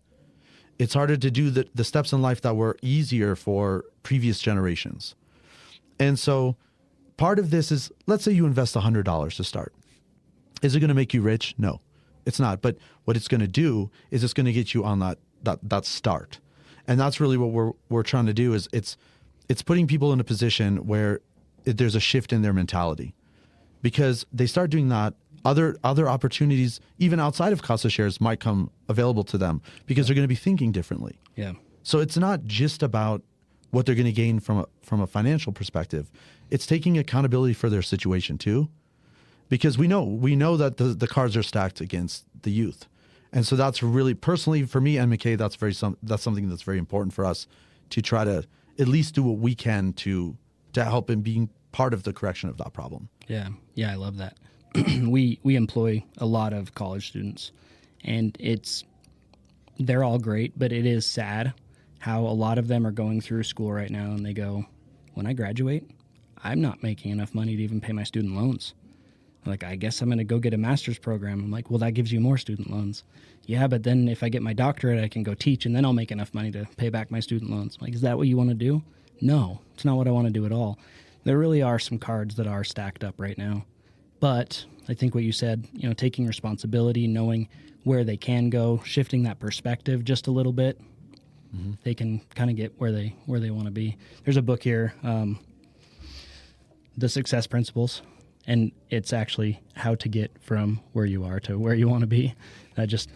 It's harder to do the steps in life that were easier for previous generations. And so part of this is, let's say you invest $100 to start. Is it going to make you rich? No, it's not. But what it's going to do is it's going to get you on that start. And that's really what we're trying to do, is it's putting people in a position where there's a shift in their mentality. Because they start doing that, other opportunities, even outside of Casa Shares, might come available to them because they're going to be thinking differently. Yeah. So it's not just about what they're going to gain from a financial perspective. It's taking accountability for their situation too, because we know that the cards are stacked against the youth, and so that's really, personally for me and McKay, that's something that's very important for us to try to at least do what we can to help in being part of the correction of that problem. Yeah, I love that. We employ a lot of college students, and they're all great, but it is sad how a lot of them are going through school right now and they go, when I graduate, I'm not making enough money to even pay my student loans. Like, I guess I'm going to go get a master's program. I'm like, well, that gives you more student loans. Yeah, but then if I get my doctorate, I can go teach, and then I'll make enough money to pay back my student loans. I'm like, is that what you want to do? No, it's not what I want to do at all. There really are some cards that are stacked up right now. But I think what you said, taking responsibility, knowing where they can go, shifting that perspective just a little bit, they can kind of get where they want to be. There's a book here, The Success Principles, and it's actually how to get from where you are to where you want to be. That just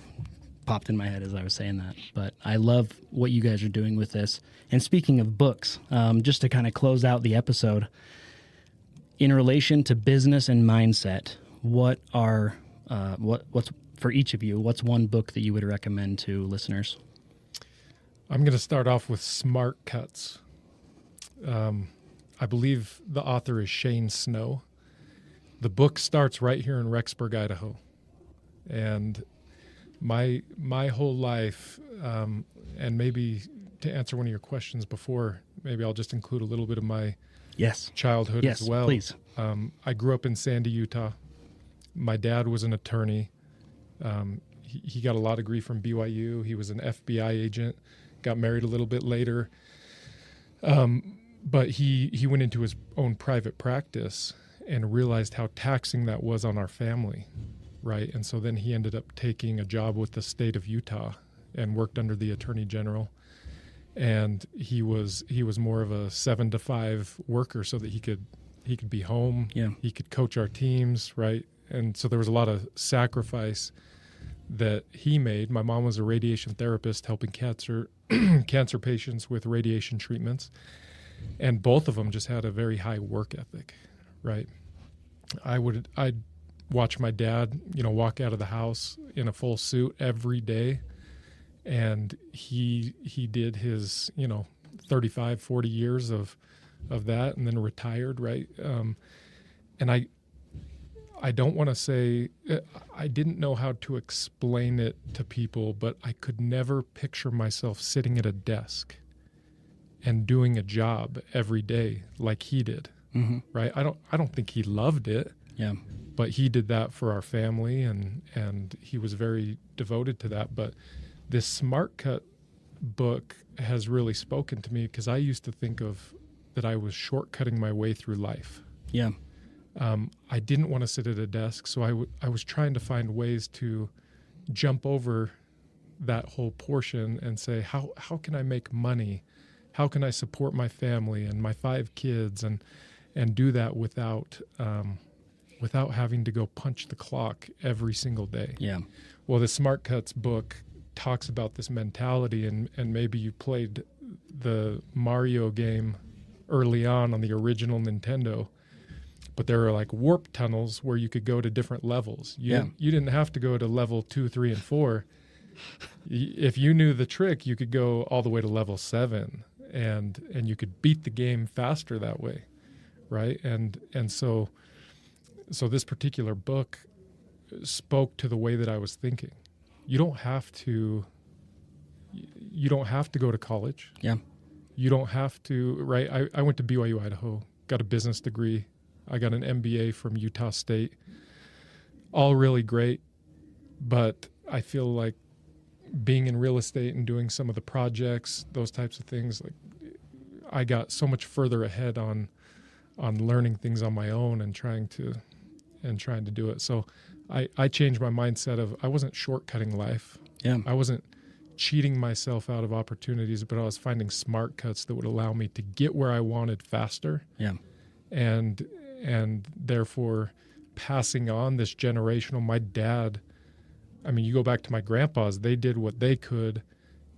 popped in my head as I was saying that. But I love what you guys are doing with this. And speaking of books, just to kind of close out the episode, in relation to business and mindset, what's for each of you, what's one book that you would recommend to listeners? I'm going to start off with Smart Cuts. I believe the author is Shane Snow. The book starts right here in Rexburg, Idaho. And my whole life, and maybe to answer one of your questions before, maybe I'll just include a little bit of my childhood as well. Please. I grew up in Sandy, Utah. My dad was an attorney. He got a law degree from BYU. He was an FBI agent, got married a little bit later. But he went into his own private practice and realized how taxing that was on our family, right? And so then he ended up taking a job with the state of Utah and worked under the Attorney General. And he was more of a 7 to 5 worker so that he could be home. Yeah. He could coach our teams, right? And so there was a lot of sacrifice that he made. My mom was a radiation therapist helping cancer patients with radiation treatments. And both of them just had a very high work ethic, right? I'd watch my dad, walk out of the house in a full suit every day. And he did his, 35, 40 years of that, and then retired, right? And I don't want to say, I didn't know how to explain it to people, but I could never picture myself sitting at a desk and doing a job every day like he did, right? I don't think he loved it, but he did that for our family, and he was very devoted to that. But this Smart Cut book has really spoken to me because I used to think that I was shortcutting my way through life. Yeah. I didn't want to sit at a desk, so I was trying to find ways to jump over that whole portion and say, how can I make money? How can I support my family and my 5 kids and do that without having to go punch the clock every single day? Yeah. Well, the Smart Cuts book talks about this mentality, and maybe you played the Mario game early on the original Nintendo, but there are like warp tunnels where you could go to different levels. You didn't have to go to level 2, 3, and 4. If you knew the trick, you could go all the way to level 7. and you could beat the game faster that way, right? And so this particular book spoke to the way that I was thinking. You don't have to go to college. Yeah. You don't have to, right? I went to BYU, Idaho, got a business degree. I got an MBA from Utah State. All really great, but I feel like being in real estate and doing some of the projects, those types of things, like I got so much further ahead on learning things on my own and trying to do it. So I changed my mindset of I wasn't shortcutting life. Yeah. I wasn't cheating myself out of opportunities, but I was finding smart cuts that would allow me to get where I wanted faster. Yeah. And therefore passing on this generational, my dad, I mean, you go back to my grandpas, they did what they could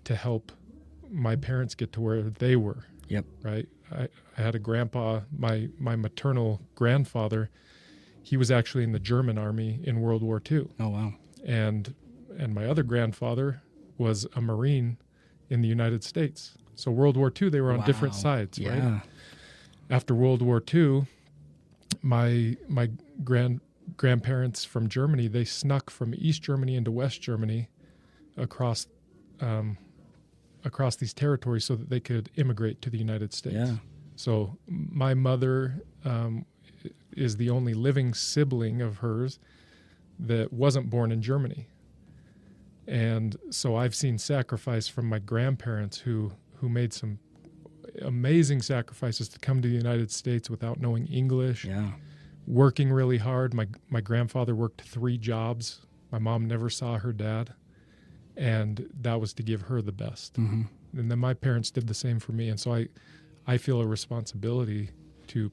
to help my parents get to where they were. Yep. Right. I had a grandpa, my maternal grandfather, he was actually in the German army in World War II. Oh, wow. And my other grandfather was a Marine in the United States. So World War II, they were on different sides, yeah. right? After World War II, my grandparents from Germany, they snuck from East Germany into West Germany across these territories so that they could immigrate to the United States. Yeah. So my mother is the only living sibling of hers that wasn't born in Germany. And so I've seen sacrifice from my grandparents who made some amazing sacrifices to come to the United States without knowing English. Yeah. Working really hard. My grandfather worked 3 jobs. My mom never saw her dad. And that was to give her the best. Mm-hmm. And then my parents did the same for me. And so I feel a responsibility to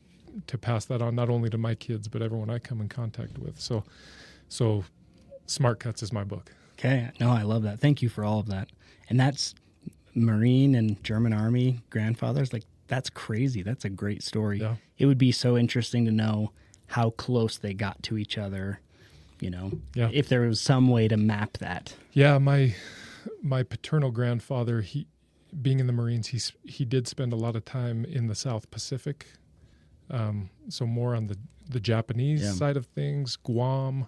pass that on, not only to my kids, but everyone I come in contact with. So Smart Cuts is my book. Okay. No, I love that. Thank you for all of that. And that's Marine and German Army grandfathers. Like, that's crazy. That's a great story. Yeah. It would be so interesting to know how close they got to each other, if there was some way to map that. Yeah. My paternal grandfather, he being in the Marines, he did spend a lot of time in the South Pacific. So more on the Japanese side of things, Guam,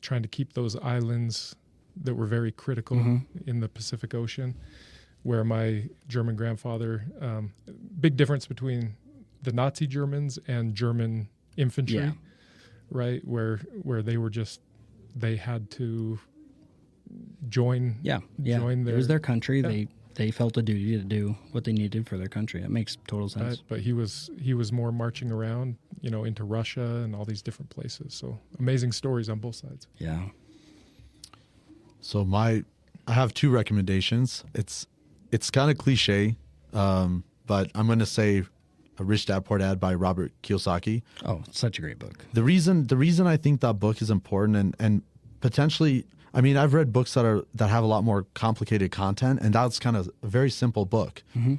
trying to keep those islands that were very critical in the Pacific Ocean, where my German grandfather, big difference between the Nazi Germans and German infantry, right? Where they had to join. Join it was their country. Yeah. They felt a duty to do what they needed for their country. That makes total sense. Right. But he was more marching around, into Russia and all these different places. So amazing stories on both sides. Yeah. So I have 2 recommendations. It's kind of cliche, but I'm going to say A Rich Dad Poor Dad by Robert Kiyosaki. Oh, it's such a great book. The reason I think that book is important and potentially, I mean, I've read books that have a lot more complicated content, and that's kind of a very simple book. Mm-hmm.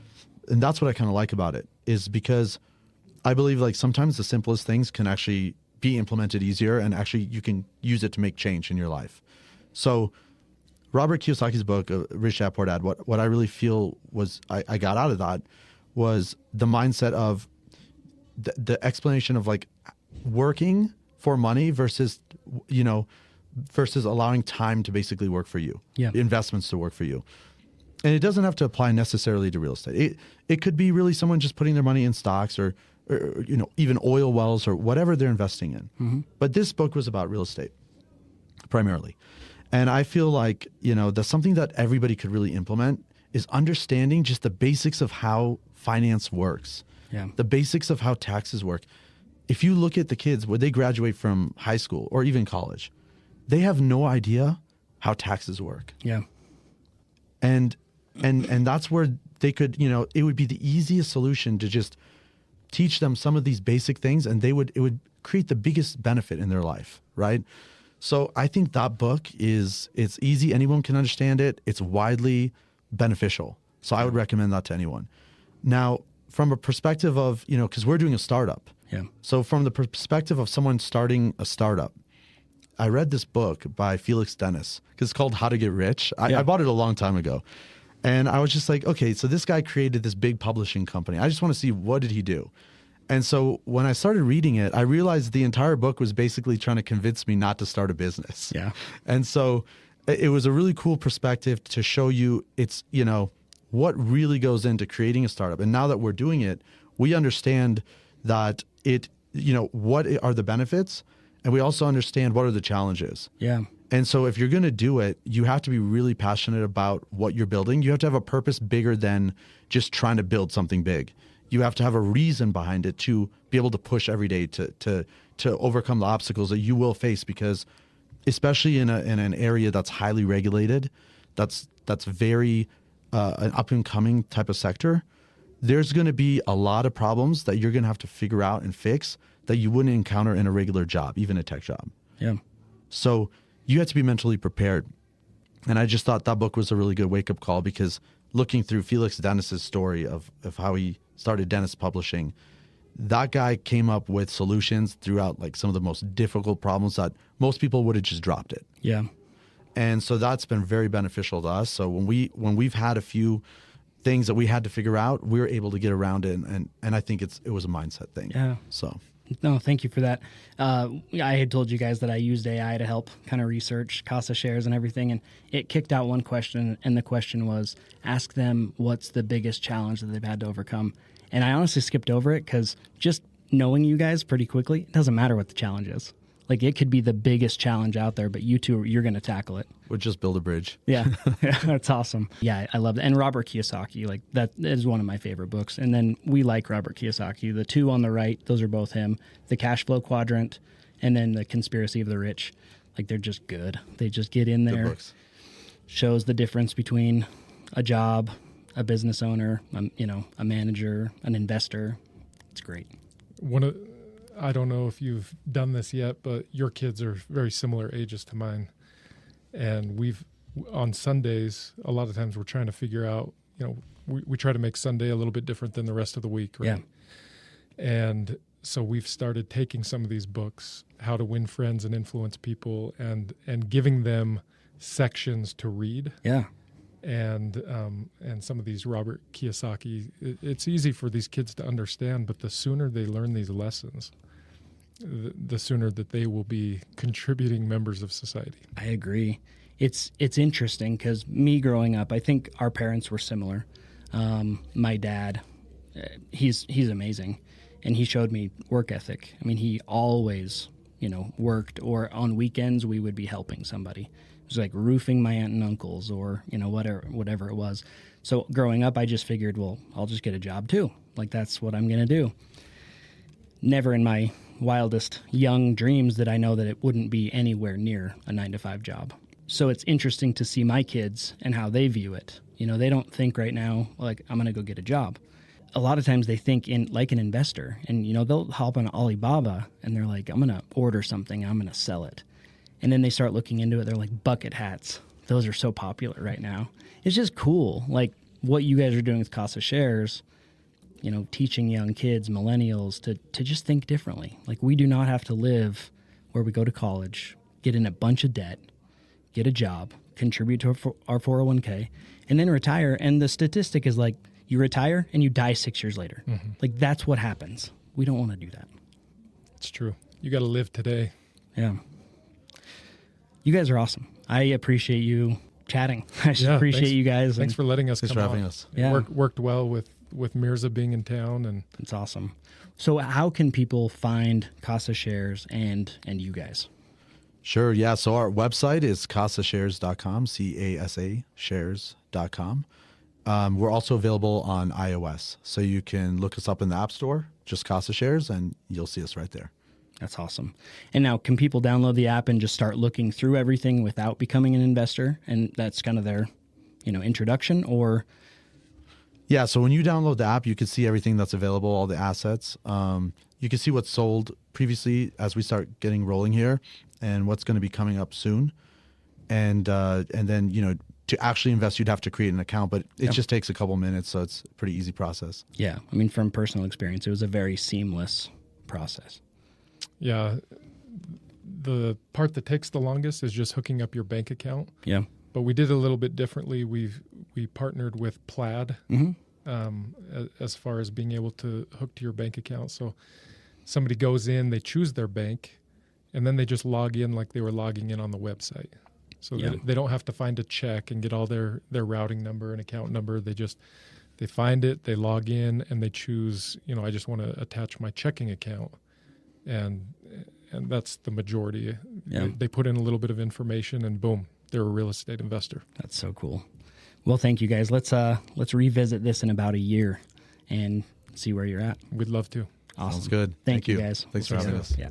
And that's what I kind of like about it, is because I believe like sometimes the simplest things can actually be implemented easier, and actually you can use it to make change in your life. So Robert Kiyosaki's book, Rich Dad Poor Dad, what I really feel was I got out of that was the mindset of the explanation of like working for money versus allowing time to basically work for you, investments to work for you. And it doesn't have to apply necessarily to real estate. It could be really someone just putting their money in stocks or even oil wells or whatever they're investing in. Mm-hmm. But this book was about real estate primarily. And I feel like, that's something that everybody could really implement is understanding just the basics of how finance works, the basics of how taxes work. If you look at the kids when they graduate from high school or even college, they have no idea how taxes work. Yeah. And that's where they could, it would be the easiest solution to just teach them some of these basic things, and it would create the biggest benefit in their life, right? So I think that book it's easy. Anyone can understand it. It's widely beneficial. So I would recommend that to anyone. Now, from a perspective of, because we're doing a startup. Yeah. So from the perspective of someone starting a startup, I read this book by Felix Dennis because it's called How to Get Rich. I bought it a long time ago. And I was just like, okay, so this guy created this big publishing company. I just want to see, what did he do? And so when I started reading it, I realized the entire book was basically trying to convince me not to start a business. Yeah. And so it was a really cool perspective to show you what really goes into creating a startup. And now that we're doing it, we understand that what are the benefits, and we also understand what are the challenges. Yeah. And so if you're going to do it, you have to be really passionate about what you're building. You have to have a purpose bigger than just trying to build something big. You have to have a reason behind it to be able to push every day to overcome the obstacles that you will face, because especially in an area that's highly regulated, that's very an up and coming type of sector, there's going to be a lot of problems that you're going to have to figure out and fix that you wouldn't encounter in a regular job, even a tech job. Yeah. So you have to be mentally prepared. And I just thought that book was a really good wake-up call, because looking through Felix Dennis's story of how he started Dennis Publishing, that guy came up with solutions throughout like some of the most difficult problems that most people would have just dropped it. Yeah. And so that's been very beneficial to us. So when we've had a few things that we had to figure out, we were able to get around it, and I think it was a mindset thing. Yeah. So No, thank you for that. I had told you guys that I used AI to help kind of research Casa Shares and everything, and it kicked out one question, and the question was, ask them what's the biggest challenge that they've had to overcome. And I honestly skipped over it because just knowing you guys pretty quickly, it doesn't matter what the challenge is. Like, it could be the biggest challenge out there, but you two, you're going to tackle it. we'll just build a bridge. Yeah, that's awesome. Yeah, I love that. And Robert Kiyosaki, like that is one of my favorite books. And then we like Robert Kiyosaki. The two on the right, those are both him. The Cash Flow Quadrant, and then The Conspiracy of the Rich. Like, they're just good. They just get in Good there. books. Shows the difference between a job, a business owner, a manager, an investor. It's great. I don't know if you've done this yet, but your kids are very similar ages to mine. And on Sundays, a lot of times we're trying to figure out, we try to make Sunday a little bit different than the rest of the week, right? Yeah. And so we've started taking some of these books, How to Win Friends and Influence People, and giving them sections to read. Yeah. And some of these Robert Kiyosaki, it's easy for these kids to understand, but the sooner they learn these lessons, the sooner that they will be contributing members of society. I agree. It's interesting because me growing up, I think our parents were similar. My dad, he's amazing, and he showed me work ethic. I mean, he always, worked, or on weekends we would be helping somebody. It was like roofing my aunt and uncles, or whatever it was. So growing up, I just figured, well, I'll just get a job too. Like, that's what I'm gonna do. Never in my wildest young dreams did I know that it wouldn't be anywhere near a 9-to-5 job. So it's interesting to see my kids and how they view it. They don't think right now, like, I'm going to go get a job. A lot of times they think in like an investor, and, they'll hop on Alibaba and they're like, I'm going to order something, I'm going to sell it. And then they start looking into it. They're like, bucket hats. Those are so popular right now. It's just cool. Like what you guys are doing with Casa Shares, teaching young kids, millennials, to just think differently. Like, we do not have to live where we go to college, get in a bunch of debt, get a job, contribute to our 401k, and then retire. And the statistic is like, you retire and you die 6 years later. Mm-hmm. Like, that's what happens. We don't want to do that. It's true. You got to live today. Yeah. You guys are awesome. I appreciate you chatting. I just appreciate you guys. Thanks for letting us Thanks come for having on. us. Yeah. Worked well with Mirza being in town, and it's awesome. So how can people find Casa Shares and you guys? Sure. Yeah. So our website is casashares.com, CASA shares.com. We're also available on iOS. So you can look us up in the App Store, just Casa Shares, and you'll see us right there. That's awesome. And now, can people download the app and just start looking through everything without becoming an investor? And that's kind of their, introduction, or? Yeah. So when you download the app, you can see everything that's available, all the assets. You can see what's sold previously as we start getting rolling here, and what's going to be coming up soon. And then, to actually invest, you'd have to create an account, but it just takes a couple minutes. So it's a pretty easy process. Yeah. I mean, from personal experience, it was a very seamless process. Yeah. The part that takes the longest is just hooking up your bank account. Yeah. But we did a little bit differently. We partnered with Plaid as far as being able to hook to your bank account. So somebody goes in, they choose their bank, and then they just log in like they were logging in on the website. So they don't have to find a check and get all their routing number and account number. They find it, they log in, and they choose, I just want to attach my checking account. And that's the majority. Yeah. They put in a little bit of information, and boom, they're a real estate investor. That's so cool. Well, thank you guys. Let's revisit this in about a year and see where you're at. We'd love to. Awesome. Sounds good. Thank you guys. Thanks for having us. Yeah.